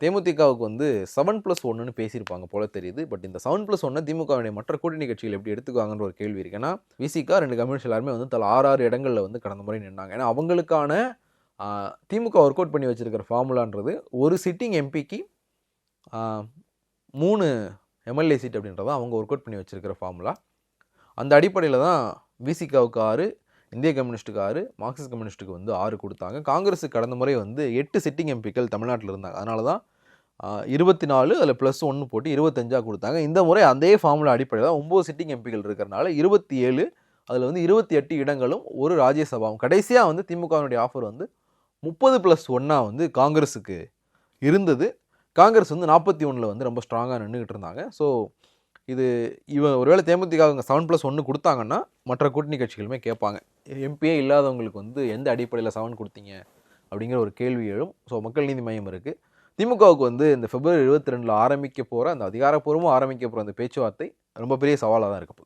தேமுதிகவுக்கு வந்து 7+1ன்னு பேசியிருப்பாங்க போல தெரியுது. பட் இந்த 7+1 திமுகவினுடைய மற்ற கூட்டணி கட்சிகள் எப்படி எடுத்துக்குவாங்கன்ற ஒரு கேள்வி இருக்கு. ஏன்னா விசிகா 2 கம்யூனிஸ்ட் எல்லாருமே வந்து தலா 6 இடங்கள்ல வந்து கடந்த முறை நின்னாங்க. ஏன்னா அவங்களுக்கான திமுக ஒர்க் அவுட் பண்ணி வச்சிருக்கிற ஃபார்முலான்றது ஒரு சிட்டிங் எம்பிக்கு 3 எம்எல்ஏ சீட் அப்படின்றத அவங்க ஒர்க் அவுட் பண்ணி வச்சிருக்கிற ஃபார்முலா. அந்த அடிப்படையில் தான் விசிகாவுக்கு 6, இந்திய கம்யூனிஸ்ட்டுக்கு 6, மார்க்சிஸ்ட் கம்யூனிஸ்ட்டுக்கு வந்து 6 கொடுத்தாங்க. காங்கிரஸுக்கு கடந்த முறை வந்து 8 சிட்டிங் எம்பிக்கள் தமிழ்நாட்டில் இருந்தாங்க. அதனால தான் 24 அதில் +1 போட்டு 25 கொடுத்தாங்க. இந்த முறை அதே ஃபார்முலா அடிப்படையில் தான் 9 சிட்டிங் எம்பிக்கள் இருக்கிறனால 27, அதில் வந்து 28 இடங்களும் ஒரு ராஜ்யசபாவும். கடைசியாக வந்து திமுகவினுடைய ஆஃபர் வந்து 30+1 வந்து காங்கிரஸுக்கு இருந்தது. காங்கிரஸ் வந்து 41 வந்து ரொம்ப ஸ்ட்ராங்காக நின்றுக்கிட்டு இருந்தாங்க. ஸோ இது ஒருவேளை தேமுதிக 7+1 கொடுத்தாங்கன்னா மற்ற கூட்டணி கட்சிகளுமே கேட்பாங்க. எம்பியே இல்லாதவங்களுக்கு வந்து எந்த அடிப்படையில் 7 கொடுத்தீங்க அப்படிங்கிற ஒரு கேள்வி எழும். ஸோ மக்கள் நீதி மையம் இருக்குது. திமுகவுக்கு வந்து இந்த February 22 ஆரம்பிக்க போகிற அந்த அதிகாரப்பூர்வமாக ஆரம்பிக்க போகிற அந்த பேச்சுவார்த்தை ரொம்ப பெரிய சவாலாக தான் இருக்க போகுது.